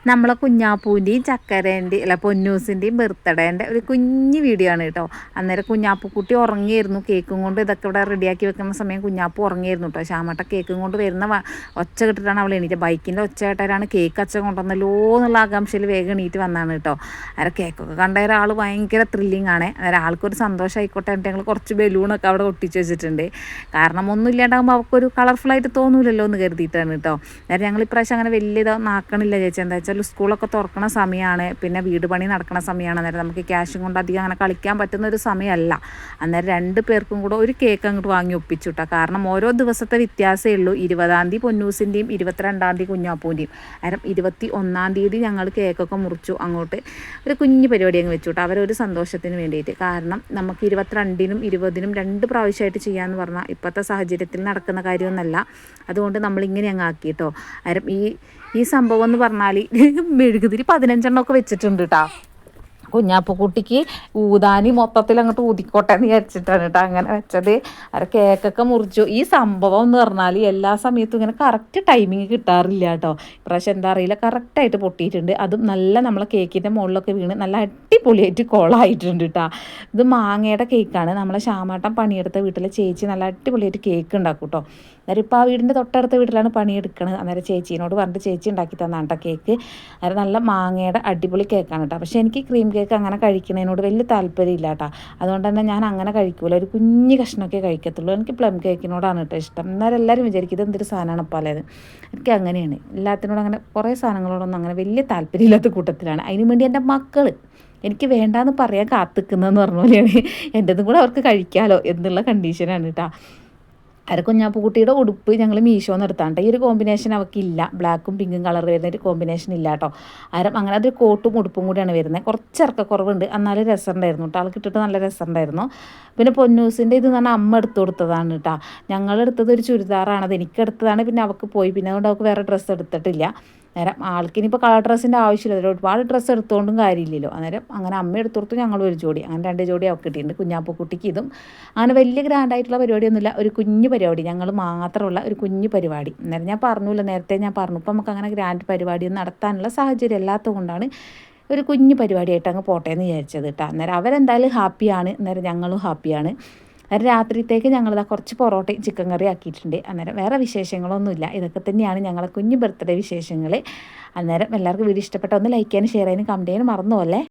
നമ്മളെ കുഞ്ഞാപ്പൂൻ്റെയും ചക്കരേൻ്റെയും അല്ല പൊന്നൂസിൻ്റെയും ബർത്ത്ഡേൻ്റെ ഒരു കുഞ്ഞ് വീഡിയോ ആണ് കേട്ടോ. അന്നേരം കുഞ്ഞാപ്പൂക്കുട്ടി ഉറങ്ങിയായിരുന്നു. കേക്കും കൊണ്ട് ഇതൊക്കെ ഇവിടെ റെഡിയാക്കി വെക്കുന്ന സമയം കുഞ്ഞാപ്പൂ ഉറങ്ങിയായിരുന്നു കേട്ടോ. ശ്യാമട്ട കേക്കും കൊണ്ട് വരുന്ന ഒച്ച കിട്ടിട്ടാണ് അവൾ എണീറ്റ്. ബൈക്കിൻ്റെ ഒച്ച കേട്ടാലാണ് കേക്ക് അച്ഛൻ കൊണ്ടുവന്നല്ലോ എന്നുള്ള ആകാംക്ഷയിൽ വേഗം എണീറ്റ് വന്നാണ് കേട്ടോ. അന്നേരം കേക്കൊക്കെ കണ്ട ഒരാൾ ഭയങ്കര ത്രില്ലിങ് ആണ്. അന്നേരം ആൾക്കൊരു സന്തോഷമായിക്കോട്ടെ എന്നിട്ട് ഞങ്ങൾ കുറച്ച് ബലൂണൊക്കെ അവിടെ ഒട്ടിച്ച് വെച്ചിട്ടുണ്ട്. കാരണം ഒന്നും ഇല്ലാണ്ടാകുമ്പോൾ അവർക്കൊരു കളർഫുള്ളായിട്ട് തോന്നൂലല്ലോ എന്ന് കരുതിയിട്ടാണ് കേട്ടോ. അന്നേരം ഞങ്ങൾ ഇപ്രാവശ്യം അങ്ങനെ വലിയ ഇതാക്കണില്ല ചേച്ചി. എന്താ വെച്ചാൽ സ്കൂളൊക്കെ തുറക്കണ സമയമാണ്, പിന്നെ വീട് പണി നടക്കുന്ന സമയമാണ്. അന്നേരം നമുക്ക് ക്യാഷും കൊണ്ട് അധികം അങ്ങനെ കളിക്കാൻ പറ്റുന്ന ഒരു സമയമല്ല. അന്നേരം 2 പേർക്കും കൂടെ ഒരു കേക്ക് അങ്ങോട്ട് വാങ്ങി ഒപ്പിച്ചു കേട്ടോ. കാരണം ഓരോ ദിവസത്തെ വ്യത്യാസമേ ഉള്ളൂ. 20-ാം തീയതി പൊന്നൂസിൻ്റെയും 22-ാം തീയതി കുഞ്ഞാപ്പൂൻ്റെയും. അന്നേരം 21-ാം തീയതി ഞങ്ങൾ കേക്കൊക്കെ മുറിച്ചു. അങ്ങോട്ട് ഒരു കുഞ്ഞ് പരിപാടി അങ്ങ് വെച്ചു കേട്ടോ, അവരൊരു സന്തോഷത്തിന് വേണ്ടിയിട്ട്. കാരണം നമുക്ക് 22-നും 20-നും 2 പ്രാവശ്യമായിട്ട് ചെയ്യാമെന്ന് പറഞ്ഞാൽ ഇപ്പോഴത്തെ സാഹചര്യത്തിൽ നടക്കുന്ന കാര്യമൊന്നുമല്ല. അതുകൊണ്ട് നമ്മളിങ്ങനെ അങ്ങ് ആക്കി കേട്ടോ. അന്നേരം ഈ സംഭവം എന്ന് പറഞ്ഞാൽ മെഴുകുതിരി 15 ഒക്കെ വെച്ചിട്ടുണ്ട് കേട്ടോ. കുഞ്ഞാപ്പൂക്കുട്ടിക്ക് ഊതാനി മൊത്തത്തിൽ അങ്ങോട്ട് ഊതിക്കോട്ടെ എന്ന് വിചാരിച്ചിട്ടാണ് കേട്ടോ അങ്ങനെ വെച്ചത്. അത് കേക്കൊക്കെ മുറിച്ചു. ഈ സംഭവം എന്ന് പറഞ്ഞാൽ എല്ലാ സമയത്തും ഇങ്ങനെ കറക്റ്റ് ടൈമിങ് കിട്ടാറില്ല കേട്ടോ. ഇപ്രാവശ്യം എന്താ അറിയില്ല, കറക്റ്റായിട്ട് പൊട്ടിയിട്ടുണ്ട്. അതും നല്ല നമ്മളെ കേക്കിൻ്റെ മുകളിലൊക്കെ വീണ് നല്ല അടിപൊളിയായിട്ട് കോളായിട്ടുണ്ട് കേട്ടോ. ഇത് മാങ്ങയുടെ കേക്കാണ്. നമ്മളെ ശ്യാമാട്ടം പണിയെടുത്ത വീട്ടിലെ ചേച്ചി നല്ല അടിപൊളിയായിട്ട് കേക്ക് ഉണ്ടാക്കും കേട്ടോ. അന്നേരം ഇപ്പോൾ ആ വീടിൻ്റെ തൊട്ടടുത്ത വീട്ടിലാണ് പണിയെടുക്കുന്നത്. അന്നേരം ചേച്ചീനോട് പറഞ്ഞിട്ട് ചേച്ചി ഉണ്ടാക്കി തന്നാണ് കേട്ടോ കേക്ക്. അന്നേരം നല്ല മാങ്ങയുടെ അടിപൊളി കേക്കാണ് കേട്ടോ. പക്ഷേ എനിക്ക് ക്രീം കേക്ക് അങ്ങനെ കഴിക്കുന്നതിനോട് വലിയ താല്പര്യമില്ല കേട്ടോ. അതുകൊണ്ട് തന്നെ ഞാൻ അങ്ങനെ കഴിക്കൂല, ഒരു കുഞ്ഞ് കഷ്ണമൊക്കെ കഴിക്കത്തുള്ളൂ. എനിക്ക് പ്ലം കേക്കിനോടാണ് കേട്ടോ ഇഷ്ടം. എന്നാലും എല്ലാവരും വിചാരിക്കും ഇത് എന്തൊരു സാധനമാണ് പലത്. എനിക്ക് അങ്ങനെയാണ്, എല്ലാത്തിനോടും അങ്ങനെ കുറേ സാധനങ്ങളോടൊന്നും അങ്ങനെ വലിയ താല്പര്യമില്ലാത്ത കൂട്ടത്തിലാണ്. അതിന് വേണ്ടി എൻ്റെ മക്കൾ എനിക്ക് വേണ്ടാന്ന് പറയാൻ കാത്തിക്കുന്നതെന്ന് പറഞ്ഞ പോലെയാണ്. എൻ്റെതും കൂടെ അവർക്ക് കഴിക്കാമല്ലോ എന്നുള്ള കണ്ടീഷനാണ് കേട്ടോ. അര കുഞ്ഞാപ്പൂക്കുട്ടിയുടെ ഉടുപ്പ് ഞങ്ങൾ മീഷോന്ന് എടുത്താണ്ട്. ഈ ഒരു കോമ്പിനേഷൻ അവൾക്കില്ല, ബ്ലാക്കും പിങ്കും കളർ വരുന്ന ഒരു കോമ്പിനേഷൻ ഇല്ല കേട്ടോ. അങ്ങനെ അതൊരു കോട്ടും ഉടുപ്പും കൂടിയാണ് വരുന്നത്. കുറച്ച് ഇറക്കക്കുറവുണ്ട്, എന്നാലും രസമുണ്ടായിരുന്നു കേട്ടോ. ആൾക്ക് ഇട്ടിട്ട് നല്ല രസമുണ്ടായിരുന്നു. പിന്നെ പൊന്നൂസിൻ്റെ ഇത് പറഞ്ഞാൽ അമ്മ എടുത്തു കൊടുത്തതാണ് കേട്ടോ. ഞങ്ങളെടുത്തത് ഒരു ചുരിദാറാണ്, അത് എനിക്കെടുത്തതാണ്. പിന്നെ അവൾക്ക് പോയി, പിന്നെ അതുകൊണ്ട് അവൾക്ക് വേറെ ഡ്രസ്സ് എടുത്തിട്ടില്ല. അന്നേരം ആൾക്കിനിപ്പോൾ കളർ ഡ്രസ്സിൻ്റെ ആവശ്യമില്ല, ഒരുപാട് ഡ്രസ്സ് എടുത്തുകൊണ്ടും കാര്യമില്ലല്ലോ. അന്നേരം അങ്ങനെ അമ്മ എടുത്തു കൊടുത്തു, ഞങ്ങൾ ഒരു ജോഡി, അങ്ങനെ 2 ജോഡി അവൾക്ക് കിട്ടിയിട്ടുണ്ട്. കുഞ്ഞാപ്പൂക്കുട്ടിക്ക് ഇതും അങ്ങനെ വലിയ ഗ്രാൻഡായിട്ടുള്ള പരിപാടിയൊന്നുമില്ല, ഒരു കുഞ്ഞു പരിപാടി, ഞങ്ങൾ മാത്രമുള്ള ഒരു കുഞ്ഞു പരിപാടി. അന്നേരം ഞാൻ പറഞ്ഞില്ല, നേരത്തെ ഞാൻ പറഞ്ഞു, ഇപ്പം നമുക്ക് അങ്ങനെ ഗ്രാൻഡ് പരിപാടിയൊന്നും നടത്താനുള്ള സാഹചര്യം അല്ലാത്തത് കൊണ്ടാണ് ഒരു കുഞ്ഞു പരിപാടിയായിട്ട് അങ്ങ് പോട്ടെ എന്ന് വിചാരിച്ചത് കേട്ടോ. അന്നേരം അവരെന്തായാലും ഹാപ്പിയാണ്, അന്നേരം ഞങ്ങളും ഹാപ്പിയാണ്. അന്നേരം രാത്രിത്തേക്ക് ഞങ്ങളിതാ കുറച്ച് പൊറോട്ടയും ചിക്കൻ കറി ആക്കിയിട്ടുണ്ട്. അന്നേരം വേറെ വിശേഷങ്ങളൊന്നുമില്ല, ഇതൊക്കെ തന്നെയാണ് ഞങ്ങളെ കുഞ്ഞു ബർത്ത്ഡേ വിശേഷങ്ങൾ. അന്നേരം എല്ലാവർക്കും വീഡിയോ ഇഷ്ടപ്പെട്ട ഒന്ന് ലൈക്ക് ചെയ്യാനും ഷെയർ ചെയ്യാനും കമൻറ്റ് ചെയ്യാനും മറന്നു പോലെ.